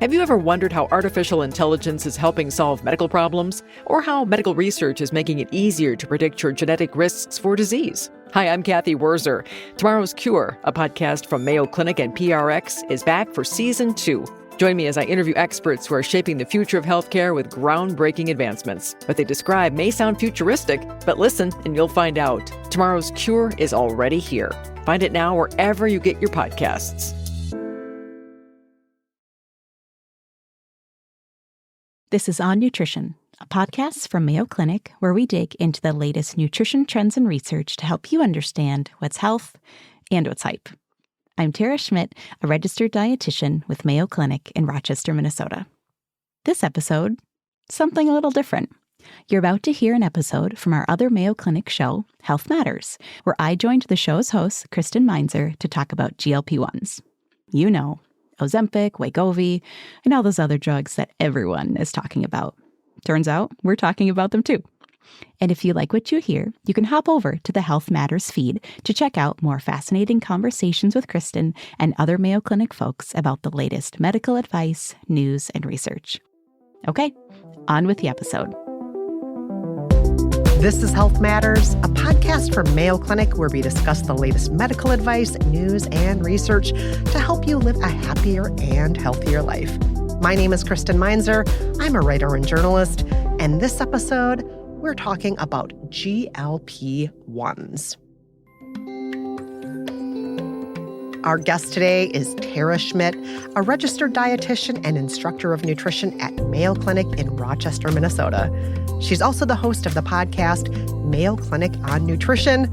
Have you ever wondered how artificial intelligence is helping solve medical problems? Or how medical research is making it easier to predict your genetic risks for disease? Hi, I'm Kathy Werzer. Tomorrow's Cure, a podcast from Mayo Clinic and PRX, is back for Season 2. Join me as I interview experts who are shaping the future of healthcare with groundbreaking advancements. What they describe may sound futuristic, but listen and you'll find out. Tomorrow's Cure is already here. Find it now wherever you get your podcasts. This is On Nutrition, a podcast from Mayo Clinic where we dig into the latest nutrition trends and research to help you understand what's health and what's hype. I'm Tara Schmidt, a registered dietitian with Mayo Clinic in Rochester, Minnesota. This episode, something a little different. You're about to hear an episode from our other Mayo Clinic show, Health Matters, where I joined the show's host, Kristen Meinzer, to talk about GLP-1s. You know, Ozempic, Wegovy, and all those other drugs that everyone is talking about. Turns out we're talking about them too. And if you like what you hear, you can hop over to the Health Matters feed to check out more fascinating conversations with Kristen and other Mayo Clinic folks about the latest medical advice, news, and research. Okay, on with the episode. This is Health Matters, a podcast from Mayo Clinic where we discuss the latest medical advice, news, and research to help you live a happier and healthier life. My name is Kristen Meinzer. I'm a writer and journalist, and this episode, we're talking about GLP-1s. Our guest today is Tara Schmidt, a registered dietitian and instructor of nutrition at Mayo Clinic in Rochester, Minnesota. She's also the host of the podcast Mayo Clinic on Nutrition.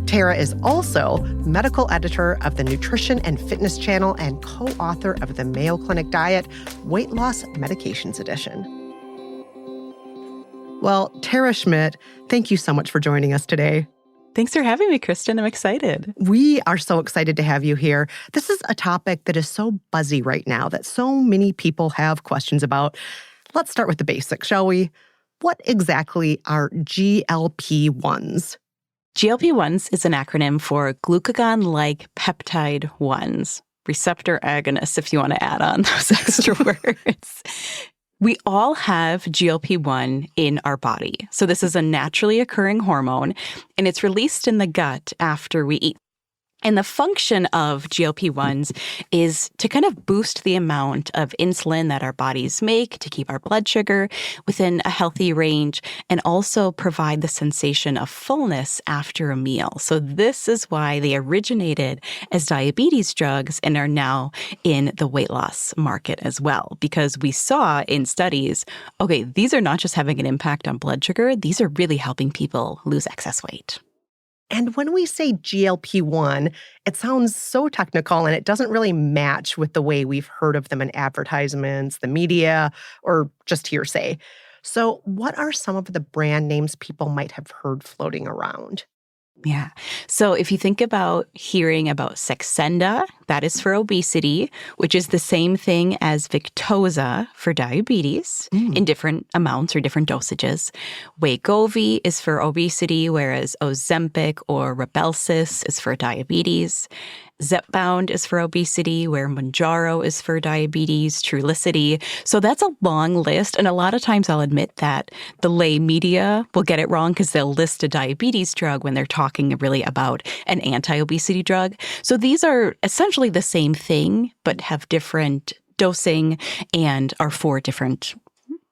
Tara is also medical editor of the Nutrition and Fitness Channel and co-author of the Mayo Clinic Diet Weight Loss Medications Edition. Well, Tara Schmidt, thank you so much for joining us today. Thanks for having me, Kristen. I'm excited. We are so excited to have you here. This is a topic that is so buzzy right now that so many people have questions about. Let's start with the basics, shall we? What exactly are GLP-1s? GLP-1s is an acronym for glucagon-like peptide 1s, receptor agonists, if you want to add on those extra words. We all have GLP-1 in our body. So this is a naturally occurring hormone, and it's released in the gut after we eat. And the function of GLP-1s is to kind of boost the amount of insulin that our bodies make to keep our blood sugar within a healthy range and also provide the sensation of fullness after a meal. So this is why they originated as diabetes drugs and are now in the weight loss market as well. Because we saw in studies, okay, these are not just having an impact on blood sugar, these are really helping people lose excess weight. And when we say GLP-1, it sounds so technical and it doesn't really match with the way we've heard of them in advertisements, the media, or just hearsay. So what are some of the brand names people might have heard floating around? Yeah. So if you think about hearing about Saxenda, that is for obesity, which is the same thing as Victoza for diabetes in different amounts or different dosages. Wegovy is for obesity, whereas Ozempic or Rybelsus is for diabetes. Zepbound is for obesity, where Mounjaro is for diabetes, Trulicity. So that's a long list. And a lot of times I'll admit that the lay media will get it wrong because they'll list a diabetes drug when they're talking really about an anti-obesity drug. So these are essentially the same thing, but have different dosing and are for different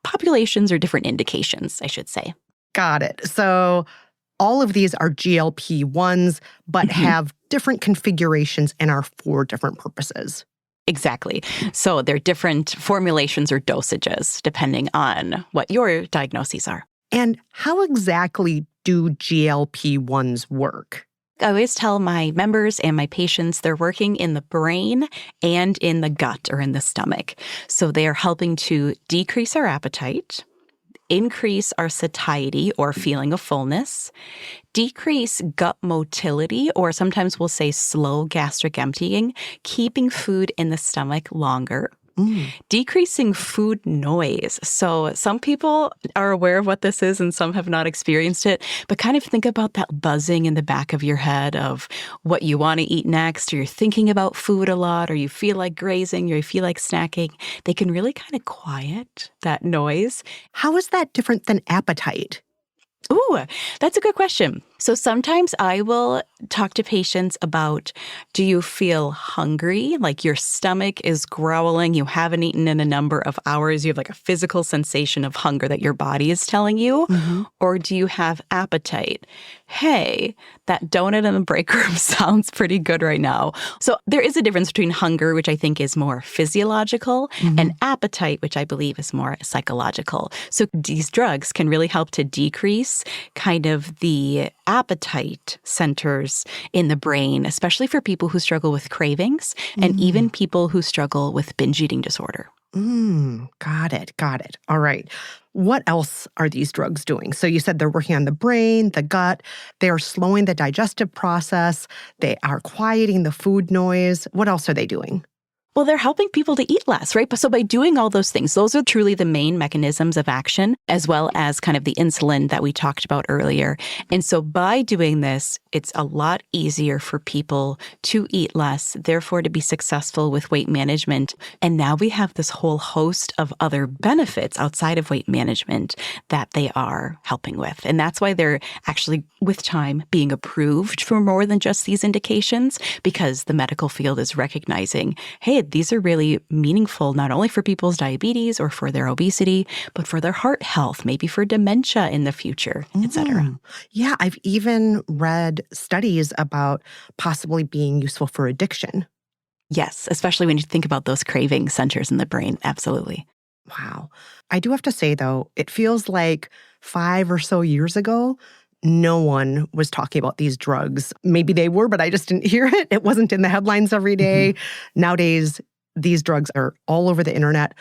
populations or different indications, I should say. Got it. So all of these are GLP-1s, but have different configurations and are for different purposes. Exactly. So they're different formulations or dosages depending on what your diagnoses are. And how exactly do GLP-1s work? I always tell my members and my patients they're working in the brain and in the gut or in the stomach. So they are helping to decrease our appetite, increase our satiety or feeling of fullness, decrease gut motility, or sometimes we'll say slow gastric emptying, keeping food in the stomach longer. Decreasing food noise. So some people are aware of what this is and some have not experienced it, but kind of think about that buzzing in the back of your head of what you want to eat next, or you're thinking about food a lot, or you feel like grazing, or you feel like snacking. They can really kind of quiet that noise. How is that different than appetite? Ooh, that's a good question. So sometimes I will talk to patients about, do you feel hungry? Like your stomach is growling, you haven't eaten in a number of hours, you have like a physical sensation of hunger that your body is telling you? Or do you have appetite? Hey, that donut in the break room sounds pretty good right now. So there is a difference between hunger, which I think is more physiological, and appetite, which I believe is more psychological. So these drugs can really help to decrease kind of the appetite centers in the brain, especially for people who struggle with cravings and even people who struggle with binge eating disorder. Got it. All right. What else are these drugs doing? So you said they're working on the brain, the gut. They are slowing the digestive process. They are quieting the food noise. What else are they doing? Well, they're helping people to eat less, right? So by doing all those things, those are truly the main mechanisms of action, as well as kind of the insulin that we talked about earlier. And so by doing this, it's a lot easier for people to eat less, therefore to be successful with weight management. And now we have this whole host of other benefits outside of weight management that they are helping with. And that's why they're actually, with time, being approved for more than just these indications, because the medical field is recognizing, hey, these are really meaningful, not only for people's diabetes or for their obesity, but for their heart health, maybe for dementia in the future, et cetera. Yeah, I've even read studies about possibly being useful for addiction. Yes, especially when you think about those craving centers in the brain. Absolutely. Wow. I do have to say, though, it feels like 5 or so years ago, no one was talking about these drugs. Maybe they were, but I just didn't hear it. It wasn't in the headlines every day. Nowadays, these drugs are all over the internet.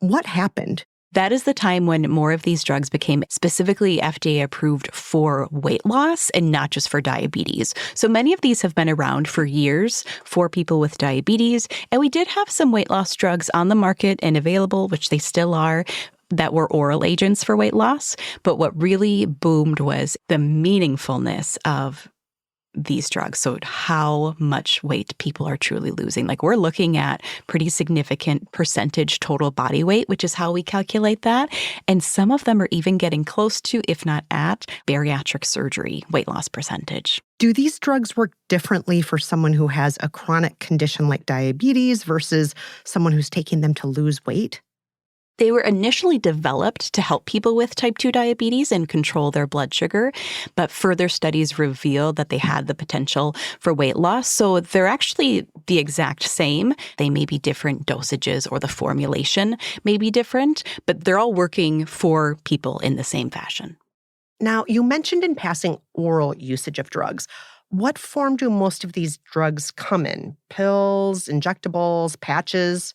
What happened? That is the time when more of these drugs became specifically FDA approved for weight loss and not just for diabetes. So many of these have been around for years for people with diabetes. And we did have some weight loss drugs on the market and available, which they still are, that were oral agents for weight loss. But what really boomed was the meaningfulness of these drugs. So how much weight people are truly losing. Like we're looking at pretty significant percentage total body weight, which is how we calculate that. And some of them are even getting close to, if not at, bariatric surgery weight loss percentage. Do these drugs work differently for someone who has a chronic condition like diabetes versus someone who's taking them to lose weight? They were initially developed to help people with type 2 diabetes and control their blood sugar, but further studies revealed that they had the potential for weight loss. So they're actually the exact same. They may be different dosages or the formulation may be different, but they're all working for people in the same fashion. Now, you mentioned in passing oral usage of drugs. What form do most of these drugs come in? Pills, injectables, patches?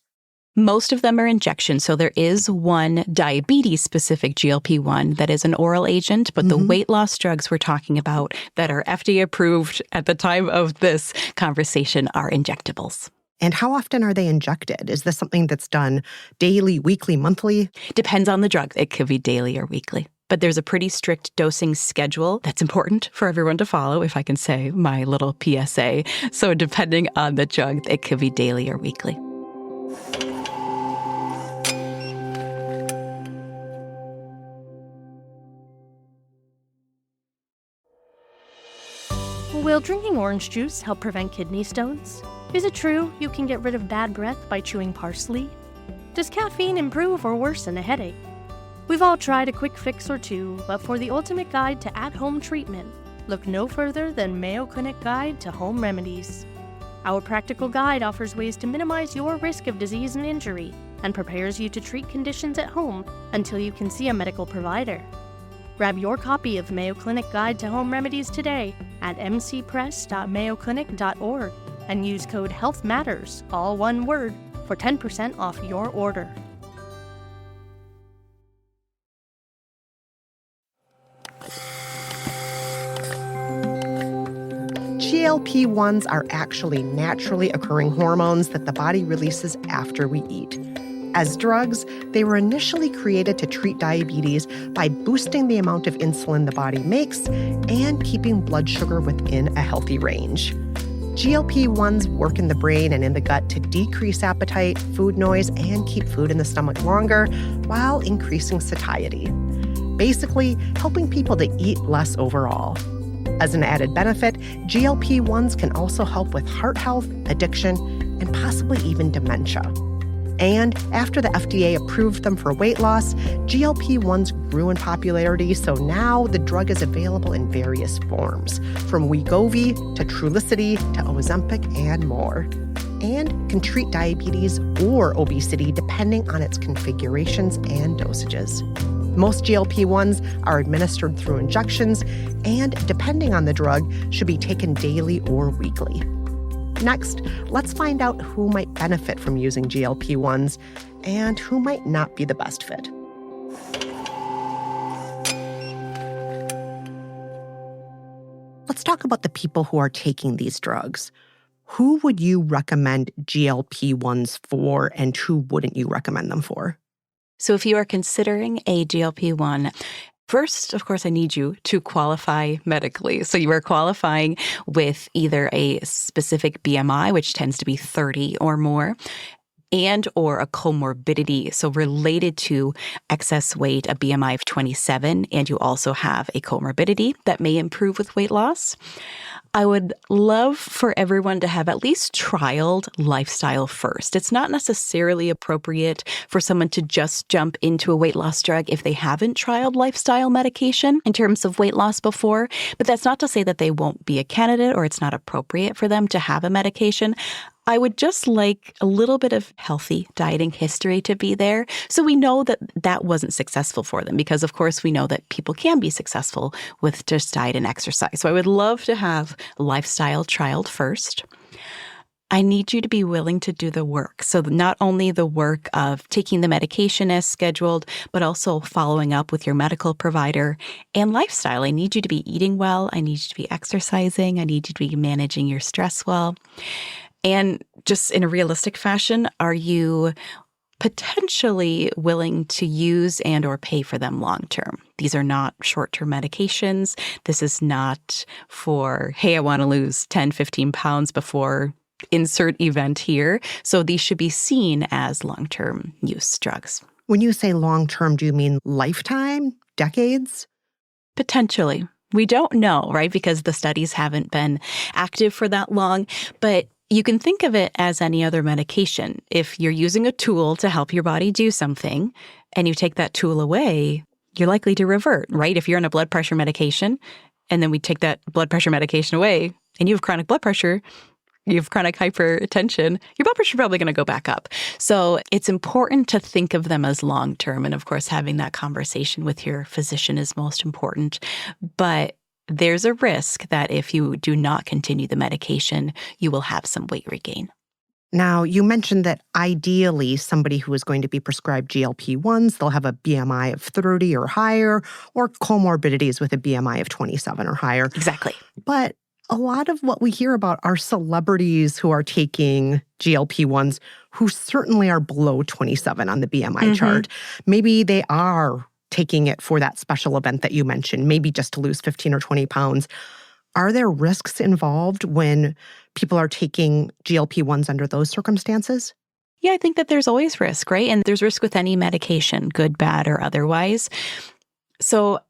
Most of them are injections. So there is one diabetes-specific GLP-1 that is an oral agent, but the weight loss drugs we're talking about that are FDA approved at the time of this conversation are injectables. And how often are they injected? Is this something that's done daily, weekly, monthly? Depends on the drug. It could be daily or weekly. But there's a pretty strict dosing schedule that's important for everyone to follow, if I can say my little PSA. So depending on the drug, it could be daily or weekly. Will drinking orange juice help prevent kidney stones? Is it true you can get rid of bad breath by chewing parsley? Does caffeine improve or worsen a headache? We've all tried a quick fix or two, but for the ultimate guide to at-home treatment, look no further than Mayo Clinic Guide to Home Remedies. Our practical guide offers ways to minimize your risk of disease and injury and prepares you to treat conditions at home until you can see a medical provider. Grab your copy of Mayo Clinic Guide to Home Remedies today at mcpress.mayoclinic.org and use code HEALTHMATTERS, all one word, for 10% off your order. GLP-1s are actually naturally occurring hormones that the body releases after we eat. As drugs, they were initially created to treat diabetes by boosting the amount of insulin the body makes and keeping blood sugar within a healthy range. GLP-1s work in the brain and in the gut to decrease appetite, food noise, and keep food in the stomach longer while increasing satiety. Basically, helping people to eat less overall. As an added benefit, GLP-1s can also help with heart health, addiction, and possibly even dementia. And after the FDA approved them for weight loss, GLP-1s grew in popularity, so now the drug is available in various forms, from Wegovy to Trulicity to Ozempic and more, and can treat diabetes or obesity depending on its configurations and dosages. Most GLP-1s are administered through injections and, depending on the drug, should be taken daily or weekly. Next, let's find out who might benefit from using GLP-1s and who might not be the best fit. Let's talk about the people who are taking these drugs. Who would you recommend GLP-1s for, and who wouldn't you recommend them for? So if you are considering a GLP-1, first, of course, I need you to qualify medically. So you are qualifying with either a specific BMI, which tends to be 30 or more, and or a comorbidity, so related to excess weight, a BMI of 27, and you also have a comorbidity that may improve with weight loss. I would love for everyone to have at least trialed lifestyle first. It's not necessarily appropriate for someone to just jump into a weight loss drug if they haven't trialed lifestyle medication in terms of weight loss before, but that's not to say that they won't be a candidate or it's not appropriate for them to have a medication. I would just like a little bit of healthy dieting history to be there so we know that that wasn't successful for them, because of course we know that people can be successful with just diet and exercise. So I would love to have lifestyle trialed first. I need you to be willing to do the work. So not only the work of taking the medication as scheduled, but also following up with your medical provider and lifestyle. I need you to be eating well. I need you to be exercising. I need you to be managing your stress well. And just in a realistic fashion, are you potentially willing to use and or pay for them long term? These are not short-term medications. This is not for, hey, I want to lose 10, 15 pounds before insert event here. So these should be seen as long-term use drugs. When you say long-term, do you mean lifetime, decades? Potentially. We don't know, right? Because the studies haven't been active for that long. But you can think of it as any other medication. If you're using a tool to help your body do something and you take that tool away, you're likely to revert, right? If you're on a blood pressure medication and then we take that blood pressure medication away and you have chronic blood pressure, you have chronic hypertension, your blood pressure is probably going to go back up. So it's important to think of them as long-term. And of course, having that conversation with your physician is most important. But there's a risk that if you do not continue the medication, you will have some weight regain. Now, you mentioned that ideally somebody who is going to be prescribed GLP-1s, they'll have a BMI of 30 or higher, or comorbidities with a BMI of 27 or higher. Exactly. But a lot of what we hear about are celebrities who are taking GLP-1s who certainly are below 27 on the BMI chart. Maybe they are taking it for that special event that you mentioned, maybe just to lose 15 or 20 pounds. Are there risks involved when people are taking GLP-1s under those circumstances? Yeah, I think that there's always risk, right? And there's risk with any medication, good, bad, or otherwise. So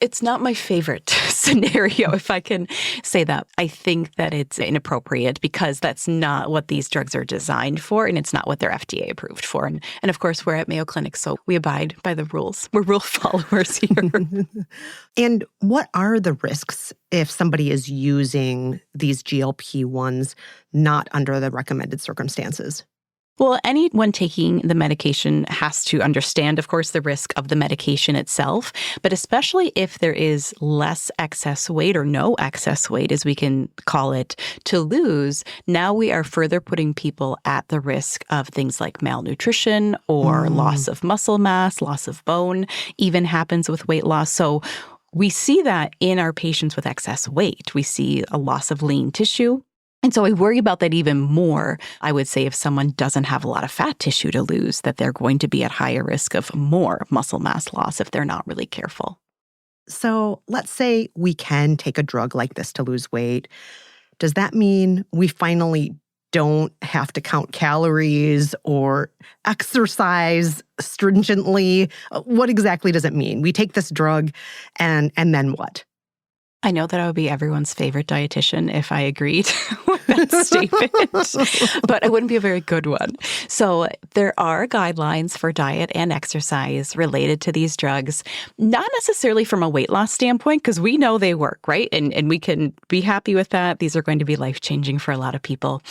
it's not my favorite scenario, if I can say that. I think that it's inappropriate because that's not what these drugs are designed for, and it's not what they're FDA approved for. And of course, we're at Mayo Clinic, so we abide by the rules. We're rule followers here. And what are the risks if somebody is using these GLP-1s not under the recommended circumstances? Well, anyone taking the medication has to understand, of course, the risk of the medication itself, but especially if there is less excess weight or no excess weight, as we can call it, to lose, now we are further putting people at the risk of things like malnutrition or loss of muscle mass, loss of bone, even happens with weight loss. So we see that in our patients with excess weight. We see a loss of lean tissue. And so I worry about that even more, I would say, if someone doesn't have a lot of fat tissue to lose, that they're going to be at higher risk of more muscle mass loss if they're not really careful. So let's say we can take a drug like this to lose weight. Does that mean we finally don't have to count calories or exercise stringently? What exactly does it mean? We take this drug and then what? I know that I would be everyone's favorite dietitian if I agreed with that statement, but I wouldn't be a very good one. So there are guidelines for diet and exercise related to these drugs, not necessarily from a weight loss standpoint, because we know they work, right? And we can be happy with that. These are going to be life-changing for a lot of people.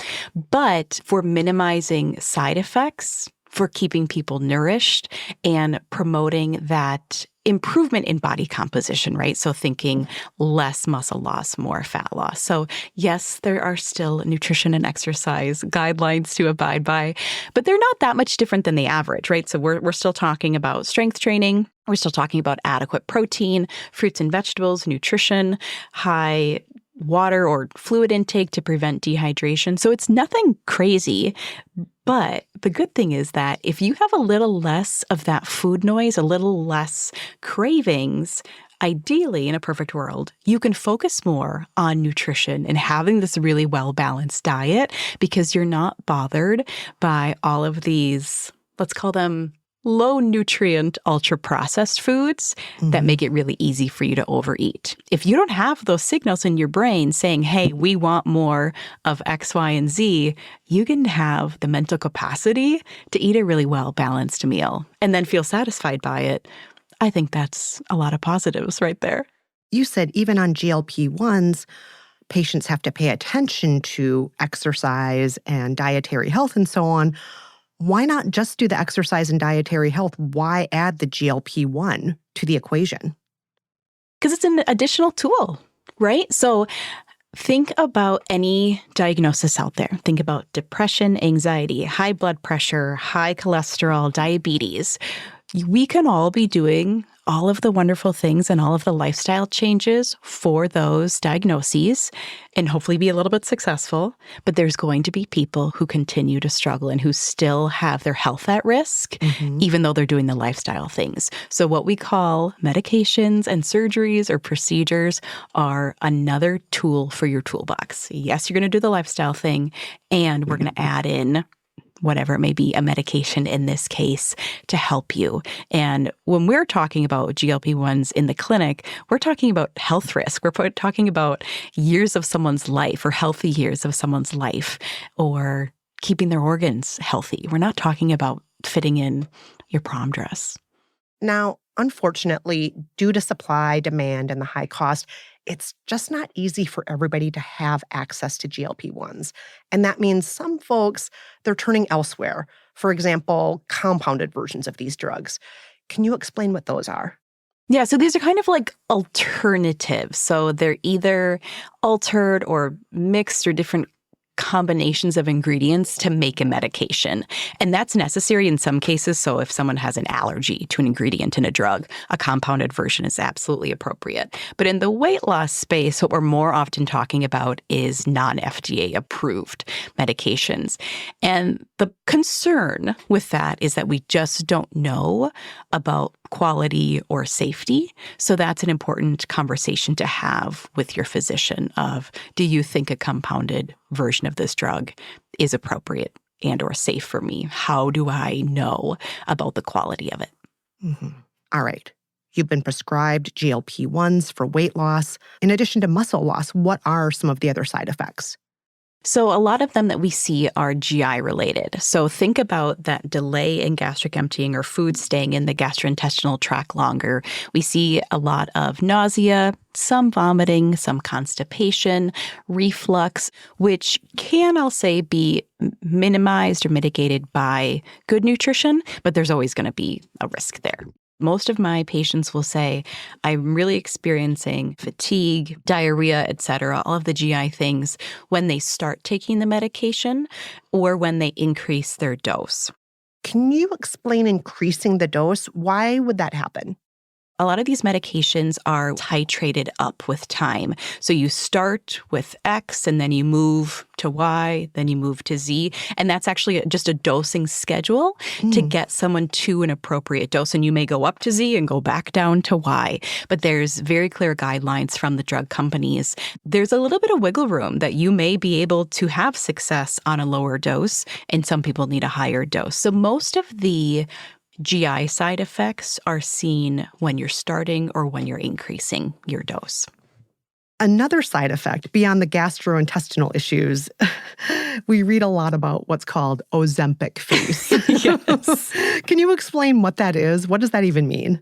But for minimizing side effects, for keeping people nourished and promoting that improvement in body composition, right? So thinking less muscle loss, more fat loss. So yes, there are still nutrition and exercise guidelines to abide by, but they're not that much different than the average, right? So we're still talking about strength training. We're still talking about adequate protein, fruits and vegetables, nutrition, high water or fluid intake to prevent dehydration. So it's nothing crazy. But the good thing is that if you have a little less of that food noise, a little less cravings, ideally, in a perfect world, you can focus more on nutrition and having this really well-balanced diet because you're not bothered by all of these, let's call them low-nutrient, ultra-processed foods that make it really easy for you to overeat. If you don't have those signals in your brain saying, hey, we want more of X, Y, and Z, you can have the mental capacity to eat a really well-balanced meal and then feel satisfied by it. I think that's a lot of positives right there. You said even on GLP-1s, patients have to pay attention to exercise and dietary health and so on. Why not just do the exercise and dietary health? Why add the GLP-1 to the equation? Because it's an additional tool, right? So think about any diagnosis out there. Think about depression, anxiety, high blood pressure, high cholesterol, diabetes. We can all be doing all of the wonderful things and all of the lifestyle changes for those diagnoses and hopefully be a little bit successful. But there's going to be people who continue to struggle and who still have their health at risk, even though they're doing the lifestyle things. So what we call medications and surgeries or procedures are another tool for your toolbox. Yes, you're going to do the lifestyle thing, and we're going to add in whatever it may be, a medication in this case, to help you. And when we're talking about GLP-1s in the clinic, we're talking about health risk. We're talking about years of someone's life or healthy years of someone's life or keeping their organs healthy. We're not talking about fitting in your prom dress. Now, unfortunately, due to supply, demand, and the high cost, it's just not easy for everybody to have access to GLP-1s. And that means some folks, they're turning elsewhere. For example, compounded versions of these drugs. Can you explain what those are? Yeah, so these are kind of like alternatives. So they're either altered or mixed or different combinations of ingredients to make a medication. And that's necessary in some cases. So if someone has an allergy to an ingredient in a drug, a compounded version is absolutely appropriate. But in the weight loss space, what we're more often talking about is non-FDA approved medications. And the concern with that is that we just don't know about quality or safety. So that's an important conversation to have with your physician of, do you think a compounded version of this drug is appropriate and or safe for me? How do I know about the quality of it? All right. You've been prescribed GLP-1s for weight loss. In addition to muscle loss, what are some of the other side effects? So a lot of them that we see are GI related. So think about that delay in gastric emptying or food staying in the gastrointestinal tract longer. We see a lot of nausea, some vomiting, some constipation, reflux, which can, I'll say, be minimized or mitigated by good nutrition, but there's always going to be a risk there. Most of my patients will say, I'm really experiencing fatigue, diarrhea, etc., all of the GI things when they start taking the medication or when they increase their dose. Can you explain increasing the dose? Why would that happen? a lot of these medications are titrated up with time. So you start with X and then you move to Y, then you move to Z. And that's actually just a dosing schedule to get someone to an appropriate dose. And you may go up to Z and go back down to Y. But there's very clear guidelines from the drug companies. There's a little bit of wiggle room that you may be able to have success on a lower dose, and some people need a higher dose. So most of the GI side effects are seen when you're starting or when you're increasing your dose. Another side effect beyond the gastrointestinal issues, we read a lot about what's called Ozempic face. Yes. Can you explain what that is? What does that even mean?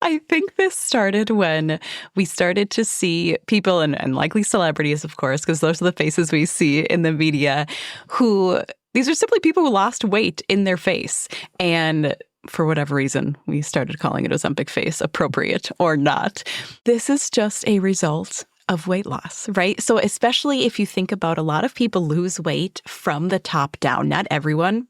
I think this started when we started to see people, and likely celebrities, of course, because those are the faces we see in the media, these are simply people who lost weight in their face. And for whatever reason, we started calling it Ozempic face, appropriate or not. This is just a result of weight loss, right? So especially if you think about a lot of people lose weight from the top down, not everyone.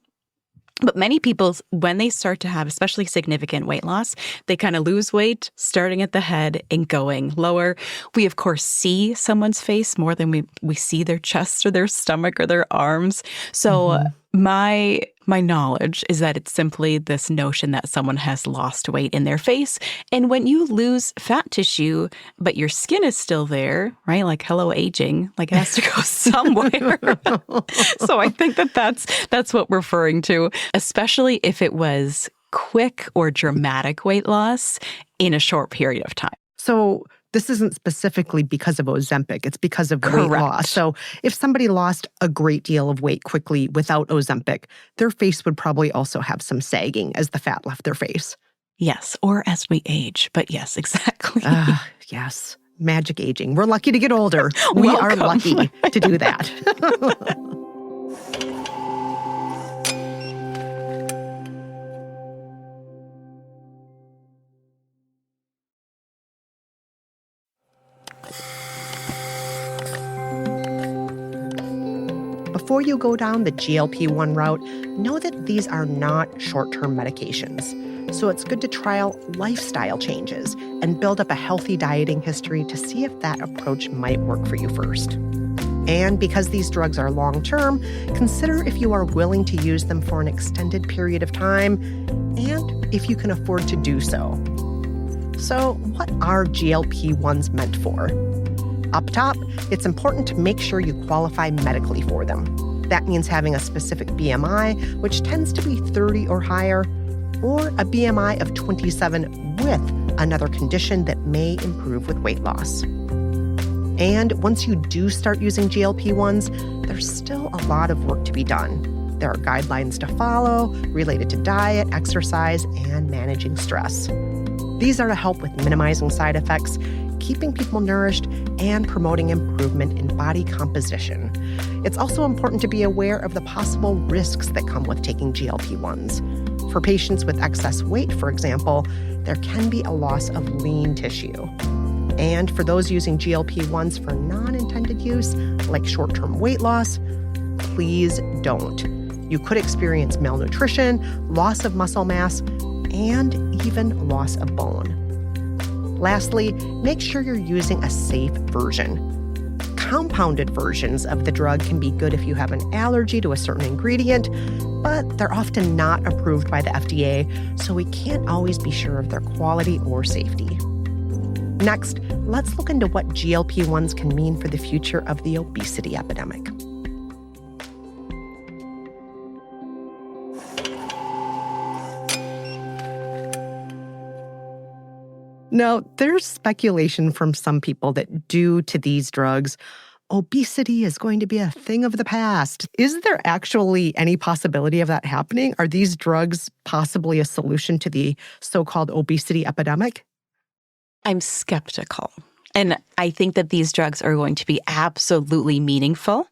But many people, when they start to have especially significant weight loss, they kind of lose weight starting at the head and going lower. We, of course, see someone's face more than we see their chest or their stomach or their arms. So my knowledge is that it's simply this notion that someone has lost weight in their face. And when you lose fat tissue, but your skin is still there, right? Like, hello, aging, like it has to go somewhere. So I think that's what we're referring to, especially if it was quick or dramatic weight loss in a short period of time. So this isn't specifically because of Ozempic. It's because of weight loss. So if somebody lost a great deal of weight quickly without Ozempic, their face would probably also have some sagging as the fat left their face. Yes, or as we age. But yes, exactly. Yes, magic aging. We're lucky to get older. We are lucky to do that. Before you go down the GLP-1 route, know that these are not short-term medications. So it's good to trial lifestyle changes and build up a healthy dieting history to see if that approach might work for you first. And because these drugs are long-term, consider if you are willing to use them for an extended period of time and if you can afford to do so. So what are GLP-1s meant for? Up top, it's important to make sure you qualify medically for them. That means having a specific BMI, which tends to be 30 or higher, or a BMI of 27 with another condition that may improve with weight loss. And once you do start using GLP-1s, there's still a lot of work to be done. There are guidelines to follow related to diet, exercise, and managing stress. These are to help with minimizing side effects, keeping people nourished, and promoting improvement in body composition. It's also important to be aware of the possible risks that come with taking GLP-1s. For patients with excess weight, for example, there can be a loss of lean tissue. And for those using GLP-1s for non-intended use, like short-term weight loss, please don't. You could experience malnutrition, loss of muscle mass, and even loss of bone. Lastly, make sure you're using a safe version. Compounded versions of the drug can be good if you have an allergy to a certain ingredient, but they're often not approved by the FDA, so we can't always be sure of their quality or safety. Next, let's look into what GLP-1s can mean for the future of the obesity epidemic. Now, there's speculation from some people that due to these drugs, obesity is going to be a thing of the past. Is there actually any possibility of that happening? Are these drugs possibly a solution to the so-called obesity epidemic? I'm skeptical. And I think that these drugs are going to be absolutely meaningful.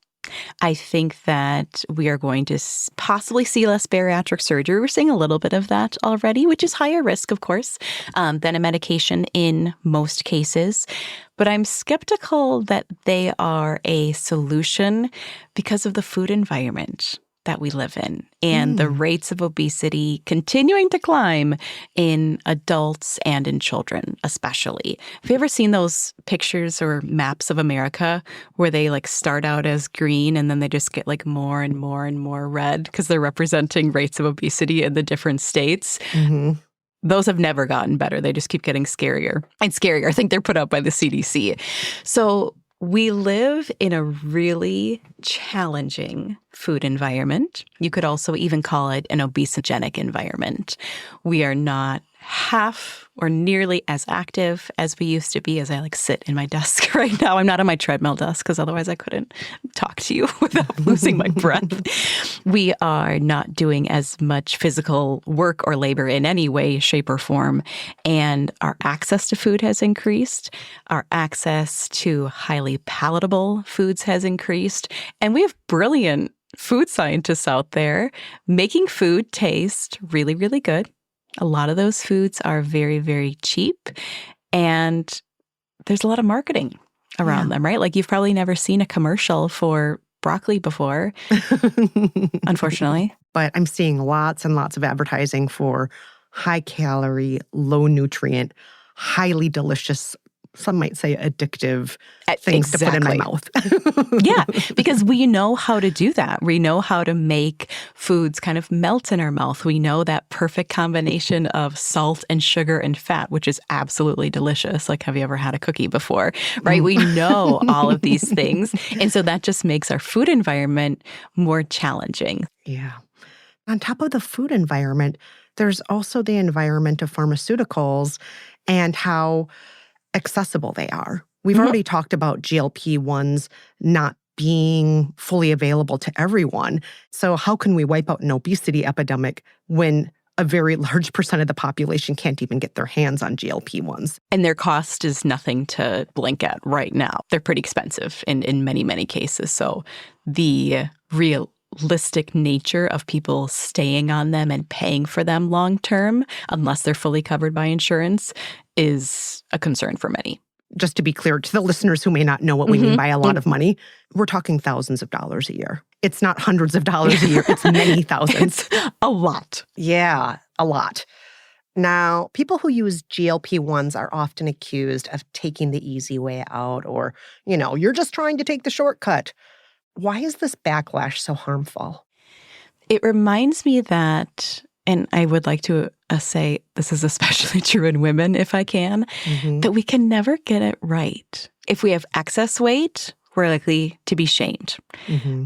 I think that we are going to possibly see less bariatric surgery. We're seeing a little bit of that already, which is higher risk, of course, than a medication in most cases. But I'm skeptical that they are a solution because of the food environment that we live in and the rates of obesity continuing to climb in adults and in children, especially. Have you ever seen those pictures or maps of America where they like start out as green and then they just get like more and more and more red because they're representing rates of obesity in the different states? Mm-hmm. Those have never gotten better. They just keep getting scarier and scarier. I think they're put out by the CDC. So we live in a really challenging food environment. You could also even call it an obesogenic environment. We are not half or nearly as active as we used to be as I like sit in my desk right now. I'm not on my treadmill desk because otherwise I couldn't talk to you without losing my breath. We are not doing as much physical work or labor in any way, shape, or form. And our access to food has increased. Our access to highly palatable foods has increased. And we have brilliant food scientists out there making food taste really, really good. A lot of those foods are very, very cheap, and there's a lot of marketing around them, right? Like you've probably never seen a commercial for broccoli before, unfortunately. But I'm seeing lots and lots of advertising for high calorie, low nutrient, highly delicious, some might say addictive things to put in my mouth. Yeah, because we know how to do that. We know how to make foods kind of melt in our mouth. We know that perfect combination of salt and sugar and fat, which is absolutely delicious. Like, have you ever had a cookie before? Right? We know all of these things. And so that just makes our food environment more challenging. Yeah. On top of the food environment, there's also the environment of pharmaceuticals and how accessible they are. We've already talked about GLP-1s not being fully available to everyone. So how can we wipe out an obesity epidemic when a very large percent of the population can't even get their hands on GLP-1s? And their cost is nothing to blink at right now. They're pretty expensive in many, many cases. So the realistic nature of people staying on them and paying for them long term, unless they're fully covered by insurance, is a concern for many. Just to be clear to the listeners who may not know what we mean by a lot of money, we're talking thousands of dollars a year. It's not hundreds of dollars a year. It's many thousands. It's a lot. Yeah, a lot. Now, people who use GLP-1s are often accused of taking the easy way out or, you're just trying to take the shortcut. Why is this backlash so harmful? It reminds me that, and I would like to say this is especially true in women if I can, that we can never get it right. If we have excess weight, we're likely to be shamed.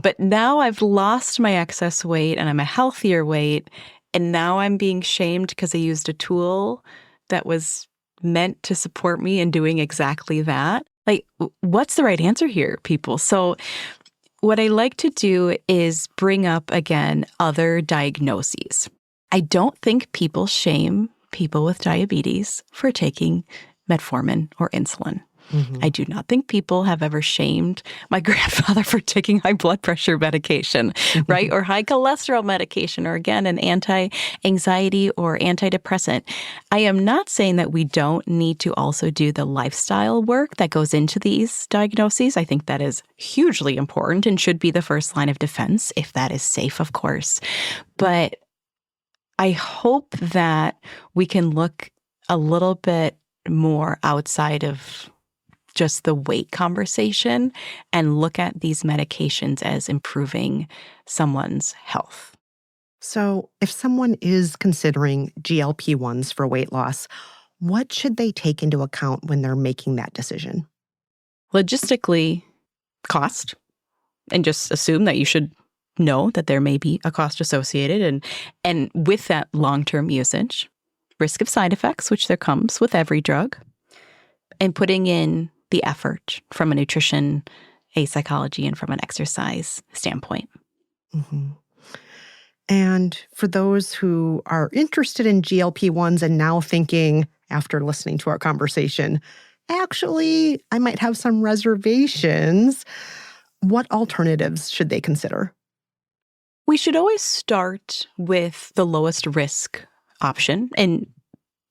But now I've lost my excess weight and I'm a healthier weight, and now I'm being shamed because I used a tool that was meant to support me in doing exactly that. Like, what's the right answer here, people? So what I like to do is bring up, again, other diagnoses. I don't think people shame people with diabetes for taking metformin or insulin. I do not think people have ever shamed my grandfather for taking high blood pressure medication, right? Or high cholesterol medication, or again, an anti-anxiety or antidepressant. I am not saying that we don't need to also do the lifestyle work that goes into these diagnoses. I think that is hugely important and should be the first line of defense, if that is safe, of course. But I hope that we can look a little bit more outside of just the weight conversation and look at these medications as improving someone's health. So if someone is considering GLP-1s for weight loss, what should they take into account when they're making that decision? Logistically, cost, and just assume that you should know that there may be a cost associated, and with that long-term usage, risk of side effects, which there comes with every drug, and putting in the effort from a nutrition, a psychology, and from an exercise standpoint. And for those who are interested in GLP-1s and now thinking, after listening to our conversation, actually, I might have some reservations, what alternatives should they consider? We should always start with the lowest risk option. And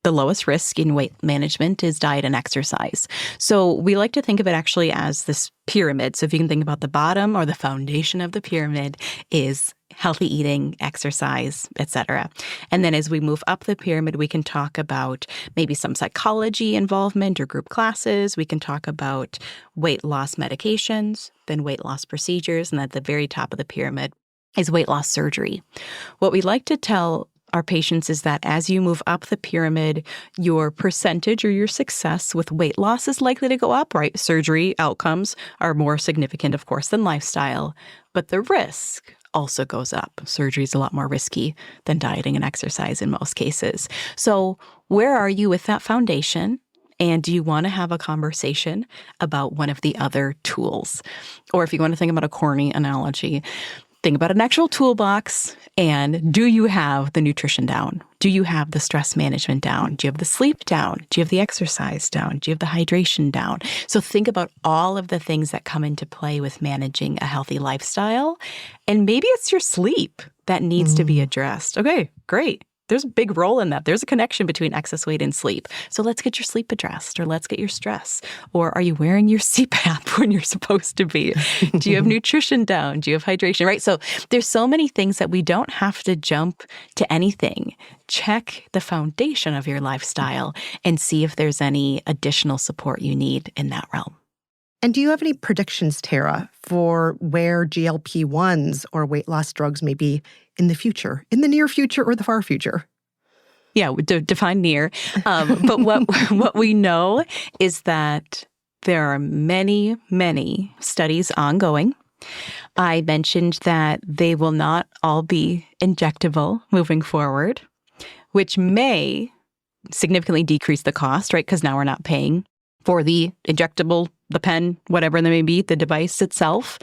the lowest risk in weight management is diet and exercise. So we like to think of it actually as this pyramid. So if you can think about the bottom or the foundation of the pyramid is healthy eating, exercise, etc. And then as we move up the pyramid, we can talk about maybe some psychology involvement or group classes. We can talk about weight loss medications, then weight loss procedures, and at the very top of the pyramid is weight loss surgery. What we like to tell our patients is that as you move up the pyramid, your percentage or your success with weight loss is likely to go up, right? Surgery outcomes are more significant, of course, than lifestyle, but the risk also goes up. Surgery is a lot more risky than dieting and exercise in most cases. So where are you with that foundation? And do you want to have a conversation about one of the other tools? Or if you want to think about a corny analogy, think about an actual toolbox, and do you have the nutrition down? Do you have the stress management down? Do you have the sleep down? Do you have the exercise down? Do you have the hydration down? So think about all of the things that come into play with managing a healthy lifestyle. And maybe it's your sleep that needs to be addressed. Okay, great. There's a big role in that. There's a connection between excess weight and sleep. So let's get your sleep addressed, or let's get your stress. Or are you wearing your CPAP when you're supposed to be? Do you have nutrition down? Do you have hydration, right? So there's so many things that we don't have to jump to anything. Check the foundation of your lifestyle and see if there's any additional support you need in that realm. And do you have any predictions, Tara, for where GLP-1s or weight loss drugs may be in the future, in the near future or the far future? Yeah, define near. But what we know is that there are many, many studies ongoing. I mentioned that they will not all be injectable moving forward, which may significantly decrease the cost, right? Because now we're not paying for the injectable, the pen, whatever they may be, the device itself.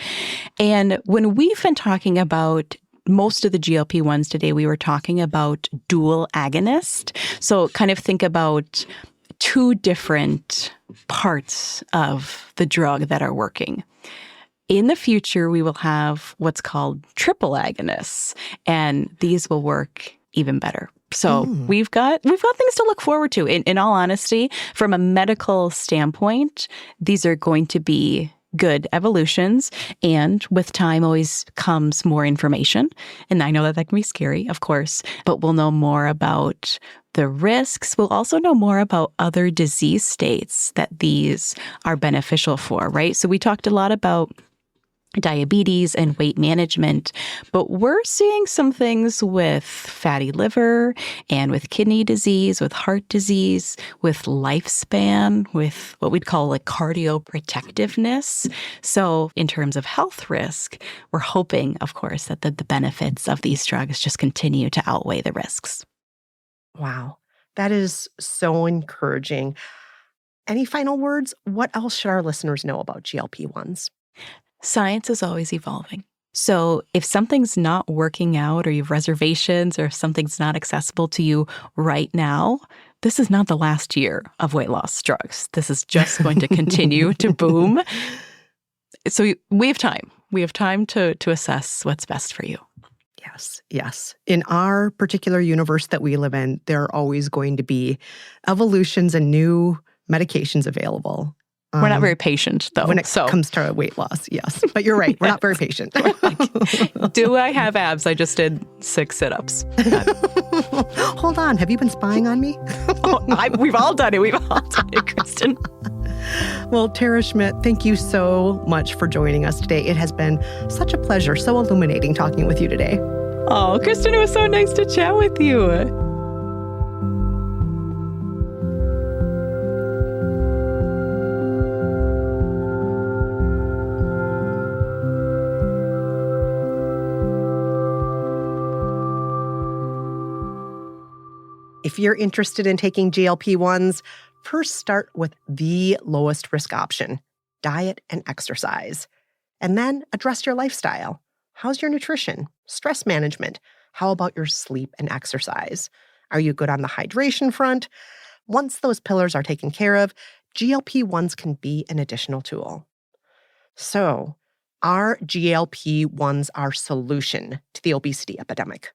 And when we've been talking about most of the GLP-1s today, we were talking about dual agonist. So kind of think about two different parts of the drug that are working. In the future, we will have what's called triple agonists, and these will work even better. So we've got things to look forward to. In all honesty, from a medical standpoint, these are going to be good evolutions. And with time always comes more information. And I know that can be scary, of course, but we'll know more about the risks. We'll also know more about other disease states that these are beneficial for, right? So we talked a lot about diabetes and weight management, but we're seeing some things with fatty liver and with kidney disease, with heart disease, with lifespan, with what we'd call like cardioprotectiveness. So in terms of health risk, we're hoping, of course, that the benefits of these drugs just continue to outweigh the risks. Wow, that is so encouraging. Any final words? What else should our listeners know about GLP-1s? Science is always evolving. So if something's not working out, or you have reservations, or if something's not accessible to you right now, this is not the last year of weight loss drugs. This is just going to continue to boom. So we have time. We have time to assess what's best for you. Yes. In our particular universe that we live in, there are always going to be evolutions and new medications available. We're not very patient, though. When it comes to weight loss, yes. But you're right. We're not very patient. Do I have abs? I just did 6 sit-ups. Hold on. Have you been spying on me? We've all done it, Kristen. Well, Tara Schmidt, thank you so much for joining us today. It has been such a pleasure, so illuminating talking with you today. Oh, Kristen, it was so nice to chat with you. If you're interested in taking GLP-1s, first start with the lowest risk option, diet and exercise. And then address your lifestyle. How's your nutrition? Stress management? How about your sleep and exercise? Are you good on the hydration front? Once those pillars are taken care of, GLP-1s can be an additional tool. So, are GLP-1s our solution to the obesity epidemic?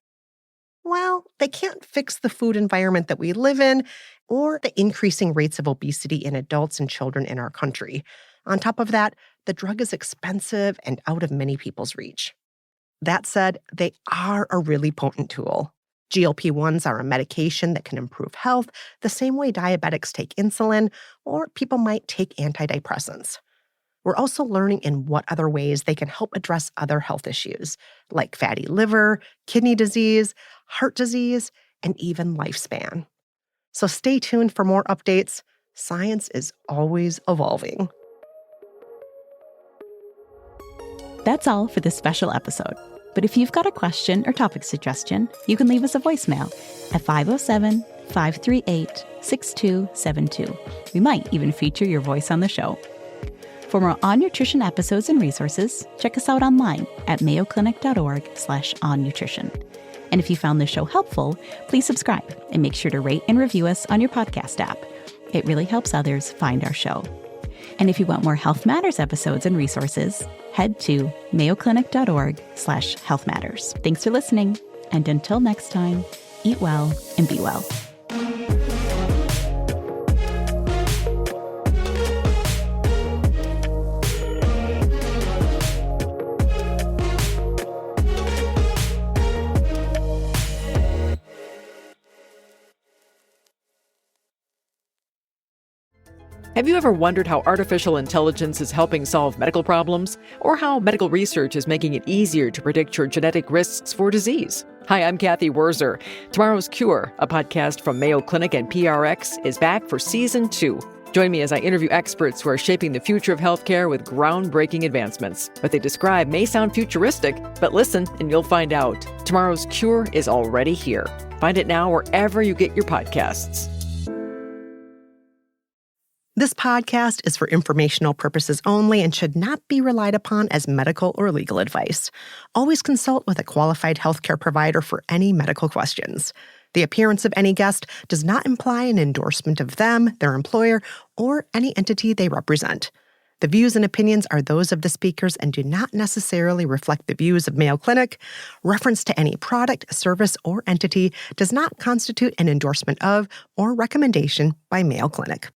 well, they can't fix the food environment that we live in or the increasing rates of obesity in adults and children in our country. On top of that, the drug is expensive and out of many people's reach. That said, they are a really potent tool. GLP-1s are a medication that can improve health the same way diabetics take insulin or people might take antidepressants. We're also learning in what other ways they can help address other health issues like fatty liver, kidney disease, heart disease, and even lifespan. So stay tuned for more updates. Science is always evolving. That's all for this special episode. But if you've got a question or topic suggestion, you can leave us a voicemail at 507-538-6272. We might even feature your voice on the show. For more On Nutrition episodes and resources, check us out online at mayoclinic.org/onnutrition. And if you found this show helpful, please subscribe and make sure to rate and review us on your podcast app. It really helps others find our show. And if you want more Health Matters episodes and resources, head to mayoclinic.org/Health Matters. Thanks for listening. And until next time, eat well and be well. Have you ever wondered how artificial intelligence is helping solve medical problems, or how medical research is making it easier to predict your genetic risks for disease? Hi, I'm Kathy Wurzer. Tomorrow's Cure, a podcast from Mayo Clinic and PRX, is back for Season 2. Join me as I interview experts who are shaping the future of healthcare with groundbreaking advancements. What they describe may sound futuristic, but listen and you'll find out. Tomorrow's Cure is already here. Find it now wherever you get your podcasts. This podcast is for informational purposes only and should not be relied upon as medical or legal advice. Always consult with a qualified healthcare provider for any medical questions. The appearance of any guest does not imply an endorsement of them, their employer, or any entity they represent. The views and opinions are those of the speakers and do not necessarily reflect the views of Mayo Clinic. Reference to any product, service, or entity does not constitute an endorsement of or recommendation by Mayo Clinic.